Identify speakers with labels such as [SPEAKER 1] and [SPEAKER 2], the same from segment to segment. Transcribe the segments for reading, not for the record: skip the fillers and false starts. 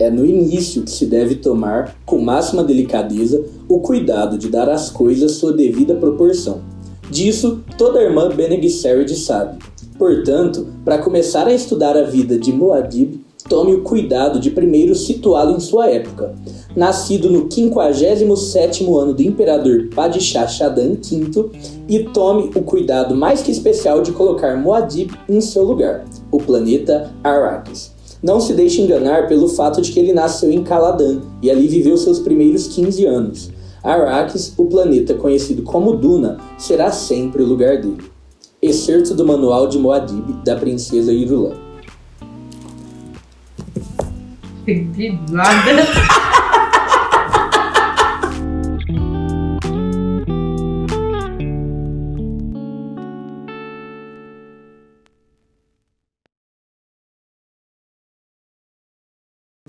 [SPEAKER 1] É no início que se deve tomar, com máxima delicadeza, o cuidado de dar às coisas sua devida proporção. Disso, toda irmã Bene Gesserit sabe. Portanto, para começar a estudar a vida de Muad'Dib, tome o cuidado de primeiro situá-lo em sua época. Nascido no 57º ano do imperador Padishah Shaddam V, e tome o cuidado mais que especial de colocar Muad'Dib em seu lugar, o planeta Arrakis. Não se deixe enganar pelo fato de que ele nasceu em Caladan e ali viveu seus primeiros 15 anos. Arrakis, o planeta conhecido como Duna, será sempre o lugar dele. Excerto do Manual de Muad'Dib, da Princesa Irulan.
[SPEAKER 2] Entendi nada.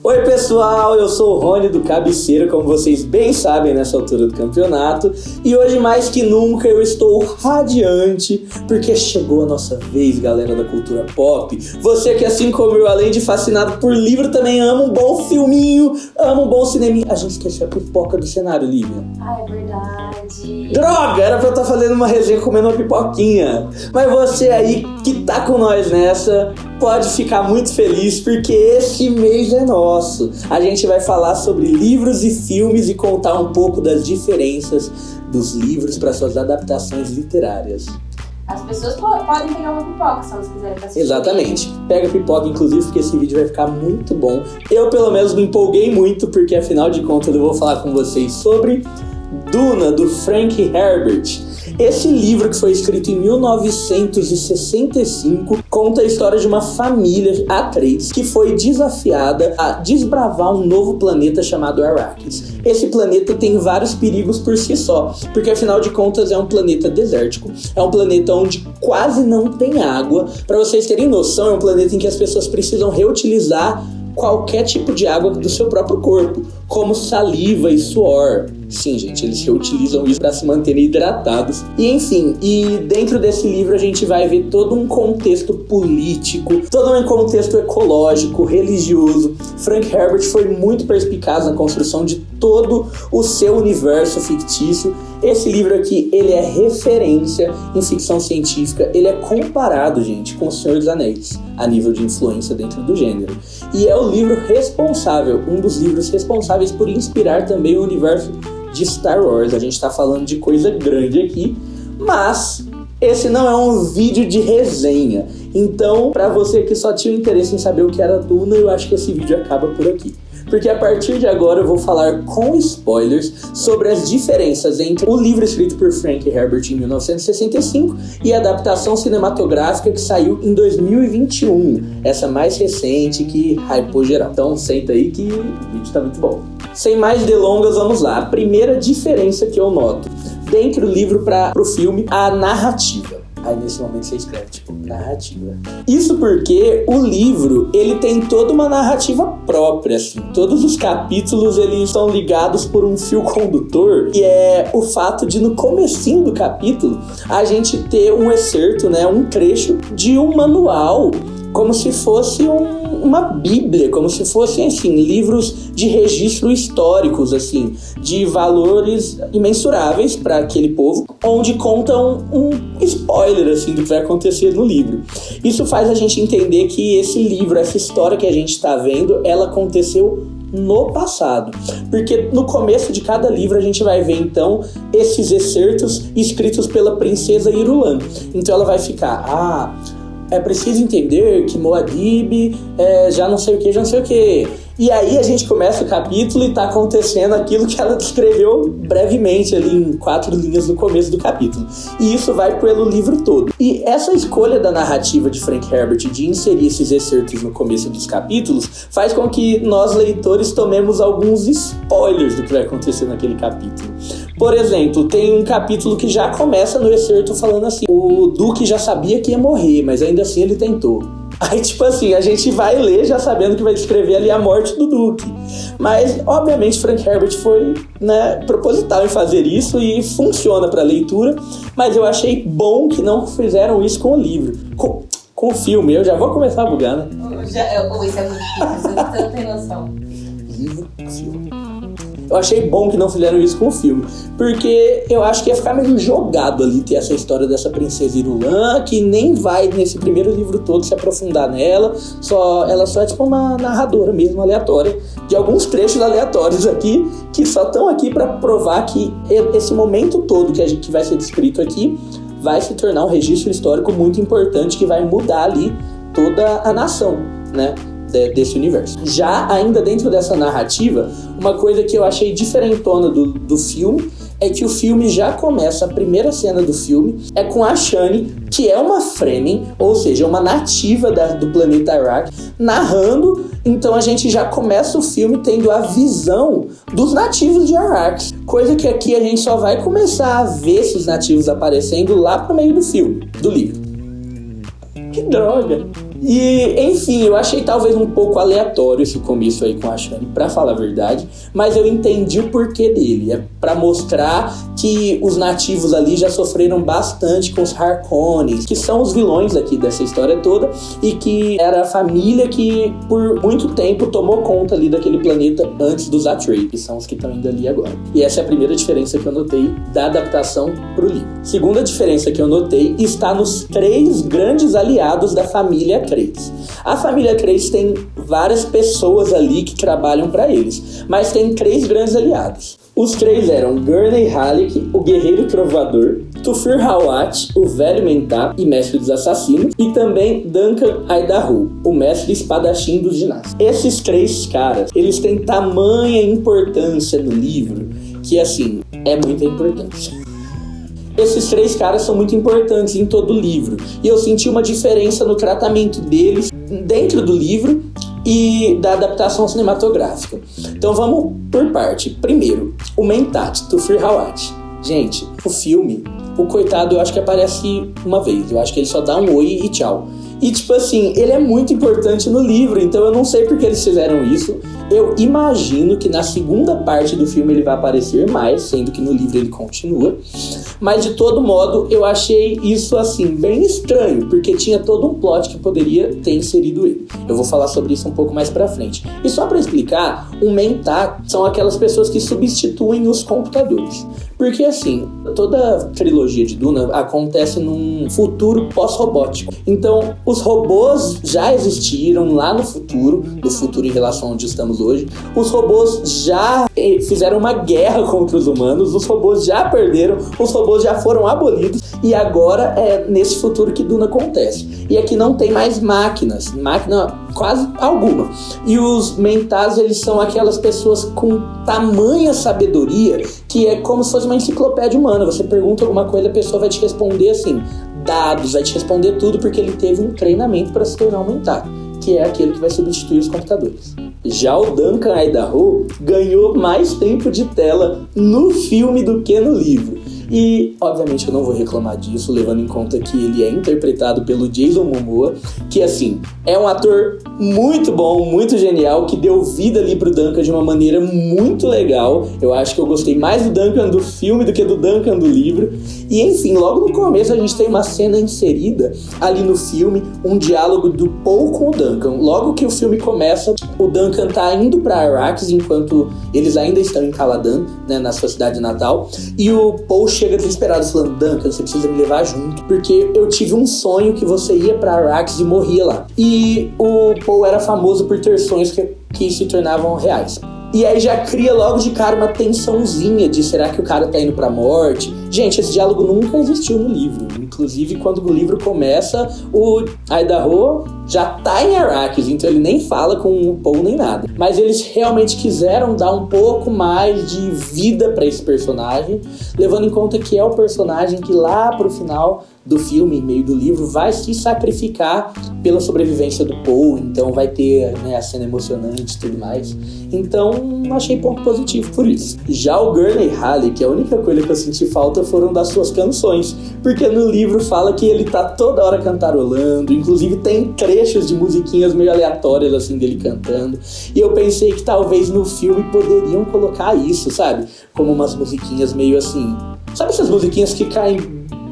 [SPEAKER 1] Oi pessoal, eu sou o Rony do Cabeceira, como vocês bem sabem nessa altura do campeonato, e hoje mais que nunca eu estou radiante, porque chegou a nossa vez, galera da cultura pop. Você que assim como eu, além de fascinado por livro, também ama um bom filminho, ama um bom cineminha. A gente esqueceu a pipoca do cenário, Lívia.
[SPEAKER 3] Ah, é verdade.
[SPEAKER 1] Droga, era pra eu estar fazendo uma resenha comendo uma pipoquinha. Mas você aí que tá com nós nessa, pode ficar muito feliz, porque esse mês é nosso. A gente vai falar sobre livros e filmes e contar um pouco das diferenças dos livros para suas adaptações literárias.
[SPEAKER 3] As pessoas podem pegar uma pipoca se elas quiserem assistir.
[SPEAKER 1] Exatamente. Pega pipoca, inclusive, porque esse vídeo vai ficar muito bom. Eu, pelo menos, me empolguei muito, porque, afinal de contas, eu vou falar com vocês sobre Duna, do Frank Herbert. Esse livro, que foi escrito em 1965, conta a história de uma família A3 que foi desafiada a desbravar um novo planeta chamado Arrakis. Esse planeta tem vários perigos por si só, porque afinal de contas é um planeta desértico, é um planeta onde quase não tem água. Para vocês terem noção, é um planeta em que as pessoas precisam reutilizar qualquer tipo de água do seu próprio corpo, como saliva e suor. Sim, gente, eles reutilizam isso para se manterem hidratados. E enfim, dentro desse livro a gente vai ver todo um contexto político, todo um contexto ecológico, religioso. Frank Herbert foi muito perspicaz na construção de todo o seu universo fictício. Esse livro aqui, ele é referência em ficção científica, ele é comparado, gente, com O Senhor dos Anéis, a nível de influência dentro do gênero. E é o livro responsável, um dos livros responsáveis por inspirar também o universo de Star Wars. A gente tá falando de coisa grande aqui, mas esse não é um vídeo de resenha. Então, pra você que só tinha interesse em saber o que era Duna, eu acho que esse vídeo acaba por aqui. Porque a partir de agora eu vou falar com spoilers sobre as diferenças entre o livro escrito por Frank Herbert em 1965 e a adaptação cinematográfica que saiu em 2021, essa mais recente que hypou geral. Então senta aí que o vídeo tá muito bom. Sem mais delongas, vamos lá. A primeira diferença que eu noto dentro do livro pro filme, a narrativa. Aí nesse momento você escreve, tipo, narrativa. Isso porque o livro, ele tem toda uma narrativa própria, assim. Todos os capítulos, eles estão ligados por um fio condutor, que é o fato de, no comecinho do capítulo, a gente ter um excerto, né, um trecho de um manual, como se fosse uma bíblia, como se fossem, assim, livros de registro históricos, assim, de valores imensuráveis para aquele povo, onde contam um spoiler, assim, do que vai acontecer no livro. Isso faz a gente entender que esse livro, essa história que a gente está vendo, ela aconteceu no passado, porque no começo de cada livro a gente vai ver então esses excertos escritos pela princesa Irulan. Então ela vai ficar, é preciso entender que Muad'Dib já não sei o que. E aí a gente começa o capítulo e tá acontecendo aquilo que ela descreveu brevemente ali em 4 linhas no começo do capítulo. E isso vai pelo livro todo. E essa escolha da narrativa de Frank Herbert de inserir esses excertos no começo dos capítulos faz com que nós, leitores, tomemos alguns spoilers do que vai acontecer naquele capítulo. Por exemplo, tem um capítulo que já começa no excerto falando assim: o Duque já sabia que ia morrer, mas ainda assim ele tentou. Aí, tipo assim, a gente vai ler já sabendo que vai descrever ali a morte do Duque. Mas, obviamente, Frank Herbert foi, proposital em fazer isso e funciona para leitura. Mas eu achei bom que não fizeram isso com o livro. com o filme. Eu já vou começar a bugar, né?
[SPEAKER 3] Isso é muito difícil, você não tem noção.
[SPEAKER 1] Livro, filme. Eu achei bom que não fizeram isso com o filme, porque eu acho que ia ficar meio jogado ali ter essa história dessa princesa Irulan, que nem vai nesse primeiro livro todo se aprofundar nela, ela só é tipo uma narradora mesmo, aleatória, de alguns trechos aleatórios aqui, que só estão aqui para provar que esse momento todo que vai ser descrito aqui vai se tornar um registro histórico muito importante que vai mudar ali toda a nação, né? Desse universo. Já ainda dentro dessa narrativa, uma coisa que eu achei diferentona do filme é que o filme já começa, a primeira cena do filme é com a Shani, que é uma Fremen, ou seja, uma nativa do planeta Arrakis, narrando. Então a gente já começa o filme tendo a visão dos nativos de Arrakis, coisa que aqui a gente só vai começar a ver esses nativos aparecendo lá pro meio do filme, do livro. Que droga! E, enfim, eu achei talvez um pouco aleatório esse começo aí com a Shani, pra falar a verdade, mas eu entendi o porquê dele. É pra mostrar que os nativos ali já sofreram bastante com os Harkonnens, que são os vilões aqui dessa história toda, e que era a família que por muito tempo tomou conta ali daquele planeta antes dos Atreides, que são os que estão indo ali agora. E essa é a primeira diferença que eu notei da adaptação pro livro. Segunda diferença que eu notei está nos 3 grandes aliados da família Atreides. A família Atreides tem várias pessoas ali que trabalham para eles, mas tem 3 grandes aliados. Os 3 eram Gurney Halleck, o guerreiro trovador, Thufir Hawat, o velho mentat e mestre dos assassinos, e também Duncan Idaho, o mestre espadachim dos ginásticos. Esses 3 caras, eles têm tamanha importância no livro que, assim, é muita importância. Esses 3 caras são muito importantes em todo o livro, e eu senti uma diferença no tratamento deles dentro do livro e da adaptação cinematográfica. Então vamos por parte. Primeiro, o mentat, Thufir Hawat. Gente, o filme, o coitado eu acho que aparece uma vez, eu acho que ele só dá um oi e tchau. E tipo assim, ele é muito importante no livro, então eu não sei por que eles fizeram isso. Eu imagino que na segunda parte do filme ele vai aparecer mais, sendo que no livro ele continua. Mas de todo modo, eu achei isso assim, bem estranho, porque tinha todo um plot que poderia ter inserido ele. Eu vou falar sobre isso um pouco mais pra frente. E só pra explicar, o mentat são aquelas pessoas que substituem os computadores. Porque assim, toda a trilogia de Duna acontece num futuro pós-robótico. Então, os robôs já existiram lá no futuro em relação a onde estamos hoje. Os robôs já fizeram uma guerra contra os humanos, os robôs já perderam, os robôs já foram abolidos, e agora é nesse futuro que Duna acontece. E aqui não tem mais máquina quase alguma. E os mentats, eles são aquelas pessoas com tamanha sabedoria que é como se fosse uma enciclopédia humana. Você pergunta alguma coisa, a pessoa vai te responder assim, dados, vai te responder tudo, porque ele teve um treinamento para se tornar um mentat, que é aquele que vai substituir os computadores. Já o Duncan Idaho ganhou mais tempo de tela no filme do que no livro. E, obviamente, eu não vou reclamar disso, levando em conta que ele é interpretado pelo Jason Momoa, que, assim, é um ator muito bom, muito genial, que deu vida ali pro Duncan de uma maneira muito legal. Eu acho que eu gostei mais do Duncan do filme do que do Duncan do livro. E, enfim, logo no começo a gente tem uma cena inserida ali no filme, um diálogo do Paul com o Duncan. Logo que o filme começa, o Duncan tá indo pra Arrakis, enquanto eles ainda estão em Caladan, né, na sua cidade natal, e o Paul chega desesperado falando, Duncan, você precisa me levar junto, porque eu tive um sonho que você ia pra Arrakis e morria lá. E o Paul era famoso por ter sonhos que se tornavam reais. E aí já cria logo de cara uma tensãozinha de será que o cara tá indo pra morte? Gente, esse diálogo nunca existiu no livro. Inclusive, quando o livro começa, o Idaho já tá em Arrakis, então ele nem fala com o Paul nem nada. Mas eles realmente quiseram dar um pouco mais de vida pra esse personagem, levando em conta que é o personagem que lá pro final do filme, em meio do livro, vai se sacrificar pela sobrevivência do Paul, então vai ter, né, a cena emocionante e tudo mais. Então, achei ponto positivo por isso. Já o Gurney Halleck, a única coisa que eu senti falta foram das suas canções, porque no livro fala que ele tá toda hora cantarolando, inclusive tem trechos de musiquinhas meio aleatórias assim dele cantando, e eu pensei que talvez no filme poderiam colocar isso, sabe? Como umas musiquinhas meio assim, sabe essas musiquinhas que caem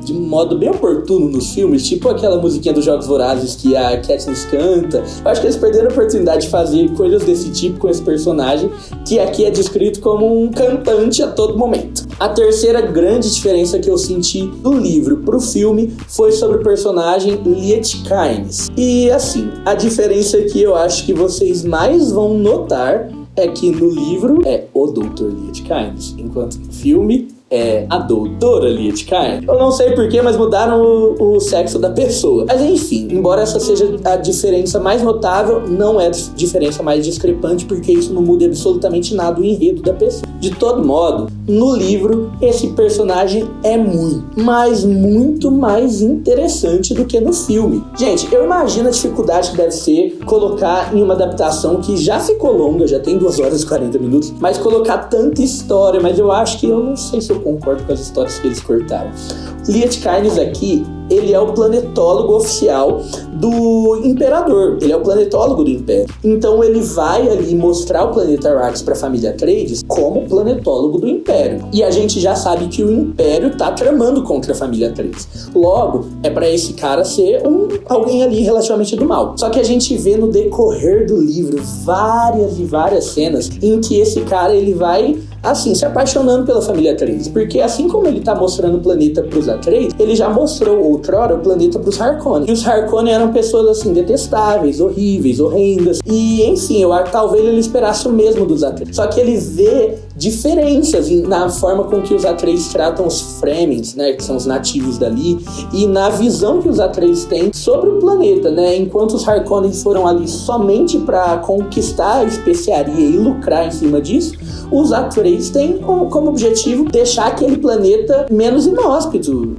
[SPEAKER 1] de modo bem oportuno nos filmes, tipo aquela musiquinha dos Jogos Vorazes que a Katniss canta. Eu acho que eles perderam a oportunidade de fazer coisas desse tipo com esse personagem, que aqui é descrito como um cantante a todo momento. A terceira grande diferença que eu senti do livro pro filme foi sobre o personagem Liet Kynes. E assim, a diferença que eu acho que vocês mais vão notar é que no livro é o Dr. Liet Kynes, enquanto no filme é a doutora Liet Kynes. Eu não sei porquê, mas mudaram o sexo da pessoa. Mas enfim, embora essa seja a diferença mais notável, não é a diferença mais discrepante, porque isso não muda absolutamente nada o enredo da pessoa. De todo modo, no livro, esse personagem é muito mais interessante do que no filme. Gente, eu imagino a dificuldade que deve ser colocar em uma adaptação que já ficou longa, já tem 2 horas e 40 minutos, mas colocar tanta história, mas eu acho que eu não sei se eu concordo com as histórias que eles cortaram. Liet Kynes aqui, ele é o planetólogo oficial do Imperador. Ele é o planetólogo do Império. Então ele vai ali mostrar o planeta Arrakis pra família Atreides como planetólogo do Império. E a gente já sabe que o Império tá tramando contra a família Atreides. Logo, é pra esse cara ser alguém ali relativamente do mal. Só que a gente vê no decorrer do livro várias cenas em que esse cara, ele vai assim, se apaixonando pela família Atreides, porque assim como ele tá mostrando o planeta pros Atreides, ele já mostrou outrora o planeta pros Harkonnen. E os Harkonnen eram pessoas assim, detestáveis, horríveis, horrendas, e enfim, eu acho que talvez ele esperasse o mesmo dos Atreides. Só que ele vê diferenças na forma com que os Atreides tratam os Fremen, né, que são os nativos dali, e na visão que os Atreides têm sobre o planeta, né, enquanto os Harkonnen foram ali somente para conquistar a especiaria e lucrar em cima disso, os Atreides têm como objetivo deixar aquele planeta menos inóspito.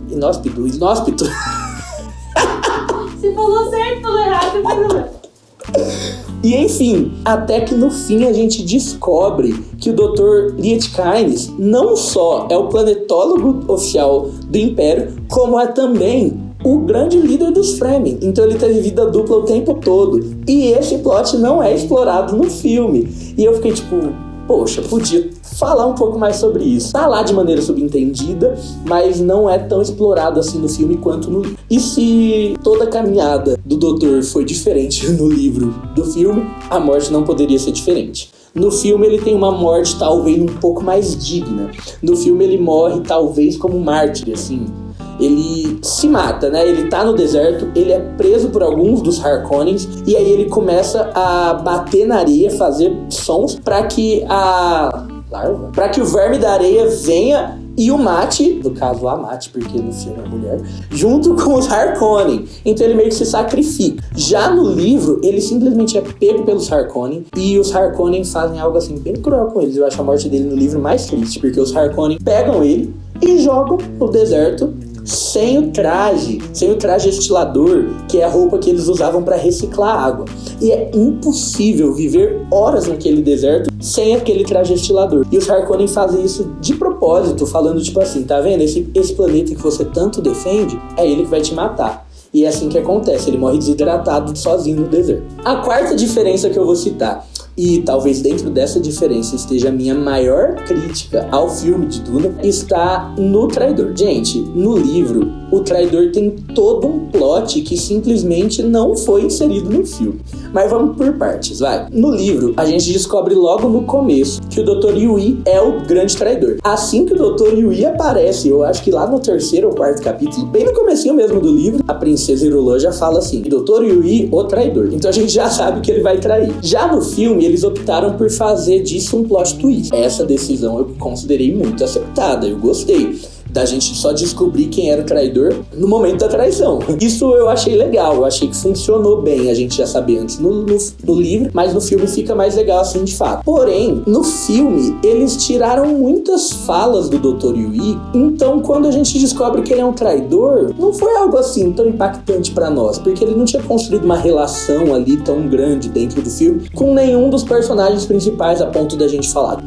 [SPEAKER 3] Se falou certo, falou errado, mas...
[SPEAKER 1] E enfim, até que no fim a gente descobre que o Dr. Liet Kynes não só é o planetólogo oficial do Império, como é também o grande líder dos Fremen. Então ele teve vida dupla o tempo todo. E esse plot não é explorado no filme. E eu fiquei tipo, poxa, podia falar um pouco mais sobre isso. Tá lá de maneira subentendida, mas não é tão explorado assim no filme quanto no livro. E se toda a caminhada do doutor foi diferente no livro do filme, a morte não poderia ser diferente. No filme ele tem uma morte talvez um pouco mais digna. No filme ele morre talvez como um mártir, assim. Ele se mata, né? Ele tá no deserto, ele é preso por alguns dos Harkonnens, e aí ele começa a bater na areia, fazer sons para que o verme da areia venha e o mate, no caso a mate, porque no filme é mulher, junto com os Harkonnen. Então ele meio que se sacrifica. Já no livro, ele simplesmente é pego pelos Harkonnen, e os Harkonnen fazem algo assim bem cruel com eles. Eu acho a morte dele no livro mais triste, porque os Harkonnen pegam ele e jogam no deserto sem o traje estilador, que é a roupa que eles usavam para reciclar água. E é impossível viver horas naquele deserto sem aquele traje estilador. E os Harkonnen fazem isso de propósito, falando tipo assim, tá vendo? Esse planeta que você tanto defende, é ele que vai te matar. E é assim que acontece, ele morre desidratado sozinho no deserto. A quarta diferença que eu vou citar, e talvez dentro dessa diferença esteja a minha maior crítica ao filme de Duna, está no traidor. Gente, no livro, o traidor tem todo um plot que simplesmente não foi inserido no filme. Mas vamos por partes, vai. No livro, a gente descobre logo no começo que o Dr. Yueh é o grande traidor. Assim que o Dr. Yueh aparece, eu acho que lá no 3º ou 4º capítulo, bem no comecinho mesmo do livro, a princesa Irulan já fala assim, Dr. Yueh, o traidor. Então a gente já sabe que ele vai trair. Já no filme, eles optaram por fazer disso um plot twist. Essa decisão eu considerei muito acertada, eu gostei da gente só descobrir quem era o traidor no momento da traição. Isso eu achei legal, eu achei que funcionou bem a gente já saber antes no livro, mas no filme fica mais legal assim de fato. Porém, no filme, eles tiraram muitas falas do Dr. Yueh, então quando a gente descobre que ele é um traidor, não foi algo assim tão impactante pra nós, porque ele não tinha construído uma relação ali tão grande dentro do filme com nenhum dos personagens principais a ponto da gente falar,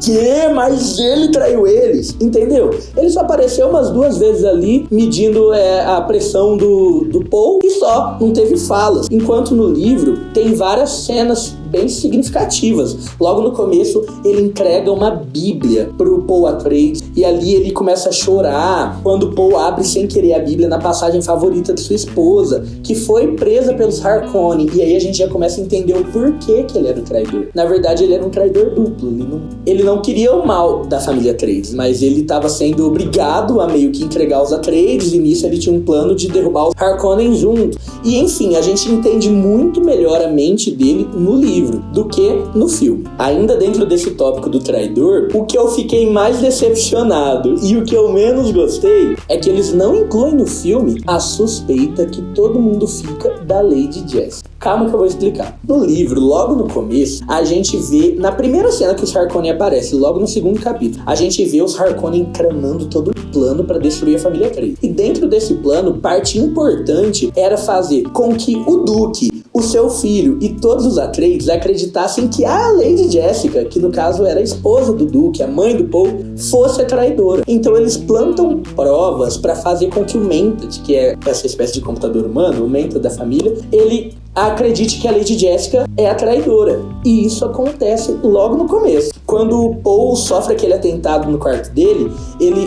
[SPEAKER 1] mas ele traiu eles, entendeu? Ele só apareceu umas 2 vezes ali, medindo a pressão do Paul, e só, não teve falas. Enquanto no livro, tem várias cenas bem significativas. Logo no começo, ele entrega uma Bíblia pro Paul Atreides, e ali ele começa a chorar quando Paul abre sem querer a Bíblia na passagem favorita de sua esposa, que foi presa pelos Harkonnen, e aí a gente já começa a entender o porquê que ele era o traidor. Na verdade, ele era um traidor duplo. Ele não queria o mal da família Atreides, mas ele estava sendo obrigado a meio que entregar os Atreides, e nisso ele tinha um plano de derrubar os Harkonnen junto. E enfim, a gente entende muito melhor a mente dele no livro do que no filme. Ainda dentro desse tópico do traidor, o que eu fiquei mais decepcionado e o que eu menos gostei é que eles não incluem no filme a suspeita que todo mundo fica da Lady Jessica. Calma que eu vou explicar. No livro, logo no começo, a gente vê, na primeira cena que os Harkonnen aparecem, logo no segundo capítulo, a gente vê os Harkonnen tramando todo o plano para destruir a família Atreides. E dentro desse plano, parte importante era fazer com que o Duque, o seu filho e todos os Atreides acreditassem que a Lady Jessica, que no caso era a esposa do Duque, a mãe do Paul, fosse a traidora. Então eles plantam provas para fazer com que o Mentat, que é essa espécie de computador humano, o Mentat da família, ele acredite que a Lady Jessica é a traidora. E isso acontece logo no começo. Quando o Paul sofre aquele atentado no quarto dele,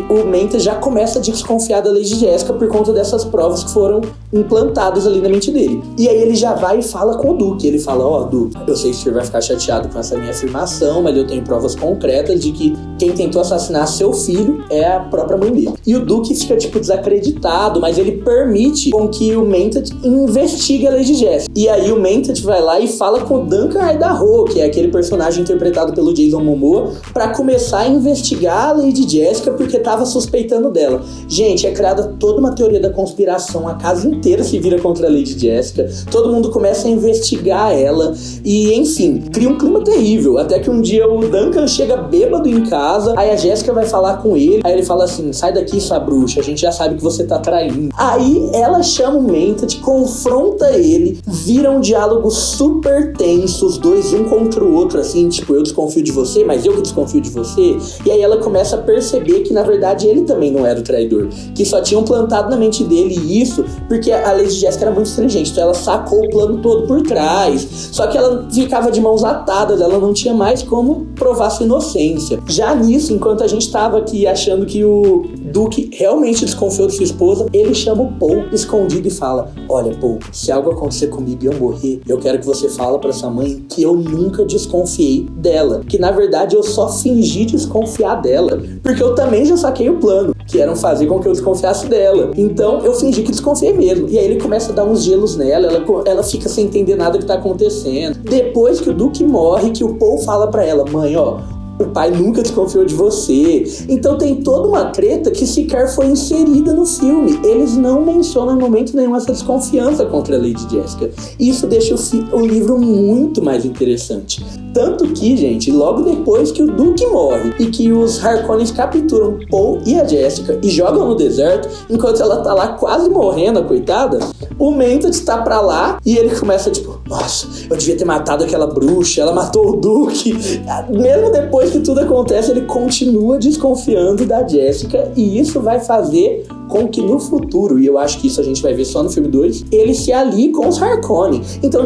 [SPEAKER 1] o Mentat já começa a desconfiar da Lady Jessica por conta dessas provas que foram implantadas ali na mente dele. E aí ele já vai e fala com o Duque. Ele fala, Duque, eu sei que o senhor vai ficar chateado com essa minha afirmação, mas eu tenho provas concretas de que quem tentou assassinar seu filho é a própria mãe dele. E o Duque fica, desacreditado, mas ele permite com que o Mentat investigue a Lady Jessica. E aí o Mentat vai lá e fala com o Duncan Idaho, que é aquele personagem interpretado pelo Jason Momoa, pra começar a investigar a Lady Jessica porque tava suspeitando dela. Gente, é criada toda uma teoria da conspiração, a casa inteira se vira contra a Lady Jessica, todo mundo começa a investigar ela e, enfim, cria um clima terrível, até que um dia o Duncan chega bêbado em casa, aí a Jessica vai falar com ele, aí ele fala assim, sai daqui sua bruxa, a gente já sabe que você tá traindo. Aí ela chama o Mentat, confronta ele, vira um diálogo super tenso, os dois um contra o outro, assim, eu desconfio de você, mas eu que desconfio de você. E aí ela começa a perceber que, na verdade, ele também não era o traidor, que só tinham plantado na mente dele isso porque a Lady Jessica era muito inteligente, então ela sacou o plano todo por trás, só que ela ficava de mãos atadas, ela não tinha mais como provar sua inocência. Já nisso, enquanto a gente tava aqui achando que o Duque realmente desconfiou de sua esposa, ele chama o Paul escondido e fala, olha Paul, se algo acontecer comigo e eu morrer, eu quero que você fale pra sua mãe que eu nunca desconfiei dela, que na verdade eu só fingi desconfiar dela, porque eu também já saquei o plano, que era fazer com que eu desconfiasse dela, então eu fingi que desconfiei mesmo. E aí ele começa a dar uns gelos nela, ela fica sem entender nada que tá acontecendo. Depois que o Duque morre, que o Paul fala pra ela, mãe, o pai nunca desconfiou de você. Então tem toda uma treta que sequer foi inserida no filme. Eles não mencionam em momento nenhum essa desconfiança contra a Lady Jessica. Isso deixa o livro muito mais interessante. Tanto que, gente, logo depois que o Duque morre e que os Harkonnens capturam Paul e a Jessica e jogam no deserto, enquanto ela tá lá quase morrendo, a coitada, o Mentat tá pra lá e ele começa nossa, eu devia ter matado aquela bruxa, ela matou o Duque. Mesmo depois que tudo acontece, ele continua desconfiando da Jessica e isso vai fazer com que no futuro, e eu acho que isso a gente vai ver só no filme 2, ele se alie com os Harkonnen. Então,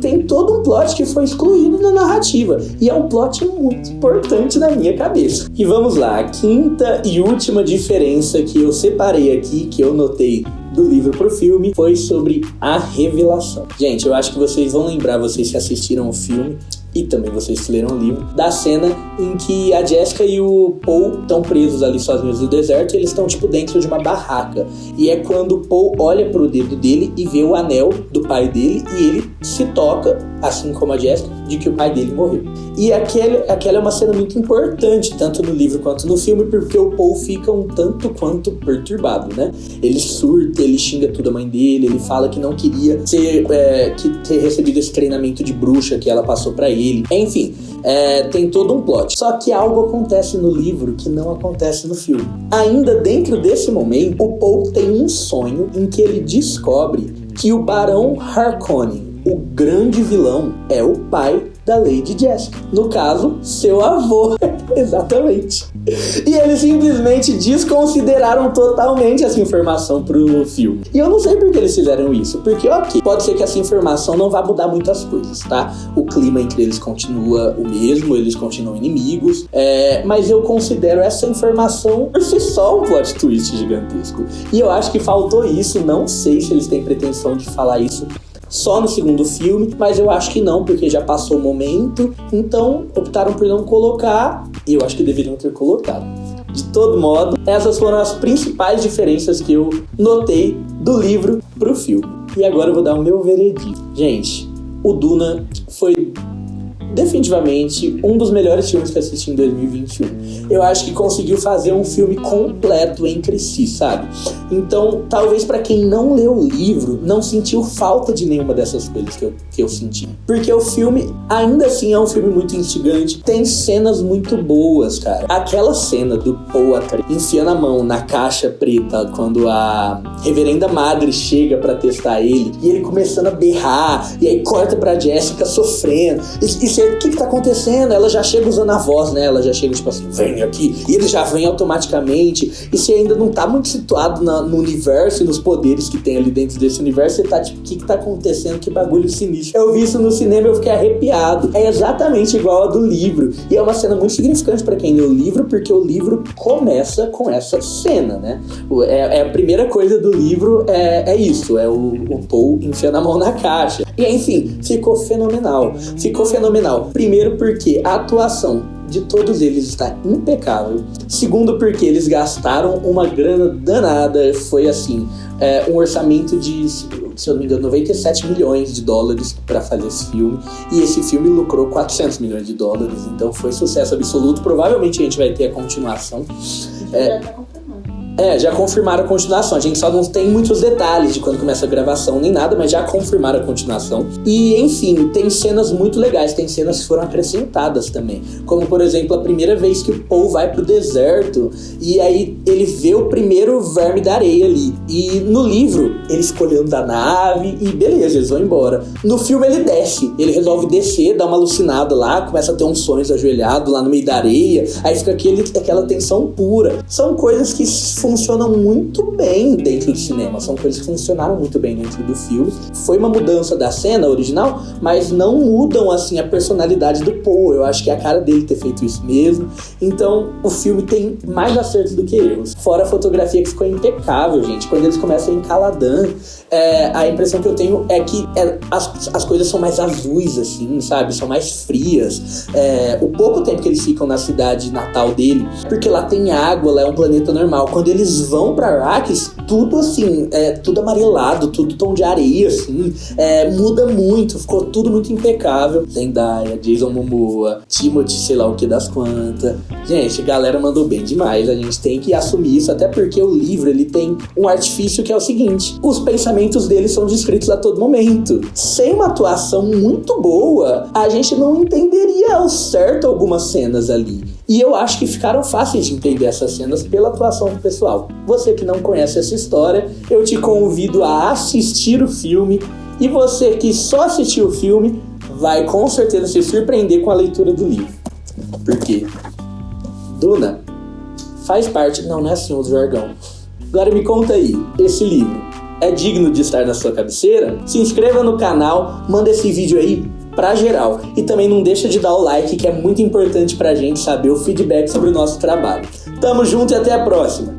[SPEAKER 1] tem todo um plot que foi excluído da narrativa. E é um plot muito importante na minha cabeça. E vamos lá, a quinta e última diferença que eu separei aqui, que eu notei do livro pro filme, foi sobre a revelação. Gente, eu acho que vocês vão lembrar, vocês que assistiram o filme, e também vocês que leram o livro, da cena em que a Jessica e o Paul estão presos ali sozinhos no deserto e eles estão dentro de uma barraca. E é quando o Paul olha pro dedo dele e vê o anel do pai dele e ele se toca, assim como a Jessica, de que o pai dele morreu. E aquela é uma cena muito importante, tanto no livro quanto no filme, porque o Paul fica um tanto quanto perturbado, né? Ele surta, ele xinga toda a mãe dele, ele fala que não queria ter recebido esse treinamento de bruxa que ela passou pra ele. Enfim, tem todo um plot. Só que algo acontece no livro que não acontece no filme. Ainda dentro desse momento, o Paul tem um sonho em que ele descobre que o Barão Harkonnen, o grande vilão, é o pai da Lady Jessica. No caso, seu avô. Exatamente. E eles simplesmente desconsideraram totalmente essa informação pro filme. E eu não sei por que eles fizeram isso. Porque, ok, pode ser que essa informação não vá mudar muitas coisas, tá? O clima entre eles continua o mesmo, eles continuam inimigos. Mas eu considero essa informação por si só um plot twist gigantesco. E eu acho que faltou isso. Não sei se eles têm pretensão de falar isso só no segundo filme, mas eu acho que não, porque já passou o momento, então optaram por não colocar, e eu acho que deveriam ter colocado. De todo modo, essas foram as principais diferenças que eu notei do livro pro filme. E agora eu vou dar o meu veredito. Gente, o Duna foi definitivamente um dos melhores filmes que assisti em 2021. Eu acho que conseguiu fazer um filme completo entre si, sabe? Então, talvez pra quem não leu o livro, não sentiu falta de nenhuma dessas coisas que eu senti. Porque o filme, ainda assim, é um filme muito instigante. Tem cenas muito boas, cara. Aquela cena do Paul enfiando a mão na caixa preta quando a reverenda madre chega pra testar ele, e ele começando a berrar, e aí corta pra Jessica sofrendo. O que tá acontecendo? Ela já chega usando a voz, né? Ela já chega tipo assim, vem aqui. E ele já vem automaticamente. E você ainda não tá muito situado no universo e nos poderes que tem ali dentro desse universo, você tá tipo, o que tá acontecendo? Que bagulho sinistro. Eu vi isso no cinema e eu fiquei arrepiado. É exatamente igual a do livro. E é uma cena muito significante pra quem lê o livro, porque o livro começa com essa cena, né? A primeira coisa do livro é isso. É o Paul enfiando a mão na caixa. E enfim, ficou fenomenal. Primeiro porque a atuação de todos eles está impecável. Segundo porque eles gastaram uma grana danada. Foi assim, um orçamento de, se eu não me engano, 97 milhões de dólares para fazer esse filme. E esse filme lucrou 400 milhões de dólares. Então foi sucesso absoluto. Provavelmente a gente vai ter a continuação. Já confirmaram a continuação. A gente só não tem muitos detalhes de quando começa a gravação nem nada, mas já confirmaram a continuação. E, enfim, tem cenas muito legais. Tem cenas que foram acrescentadas também. Como, por exemplo, a primeira vez que o Paul vai pro deserto e aí ele vê o primeiro verme da areia ali. E no livro, ele escolhendo da nave e beleza, eles vão embora. No filme ele desce. Ele resolve descer, dá uma alucinada lá, começa a ter uns sonhos ajoelhado lá no meio da areia. Aí fica aquela tensão pura. São coisas que funcionam muito bem dentro do cinema, são coisas que funcionaram muito bem dentro do filme. Foi uma mudança da cena original, mas não mudam assim a personalidade do Paul. Eu acho que é a cara dele ter feito isso mesmo. Então o filme tem mais acertos do que erros. Fora a fotografia que ficou impecável, gente. Quando eles começam em Caladan, a impressão que eu tenho é que as coisas são mais azuis, assim, sabe? São mais frias. O pouco tempo que eles ficam na cidade natal dele, porque lá tem água, lá é um planeta normal. Quando eles vão pra Arrakis, tudo assim, tudo amarelado, tudo tom de areia, assim, muda muito, ficou tudo muito impecável. Zendaya, Jason Momoa, Timothy, sei lá o que das quantas. Gente, a galera mandou bem demais, a gente tem que assumir isso, até porque o livro, ele tem um artifício que é o seguinte: os pensamentos dele são descritos a todo momento. Sem uma atuação muito boa, a gente não entenderia ao certo algumas cenas ali. E eu acho que ficaram fáceis de entender essas cenas pela atuação do pessoal. Você que não conhece essa história, eu te convido a assistir o filme. E você que só assistiu o filme, vai com certeza se surpreender com a leitura do livro. Por quê? Duna faz parte... Não é assim o jargão. Agora me conta aí, esse livro é digno de estar na sua cabeceira? Se inscreva no canal, manda esse vídeo aí pra geral. E também não deixa de dar o like, que é muito importante pra gente saber o feedback sobre o nosso trabalho. Tamo junto e até a próxima!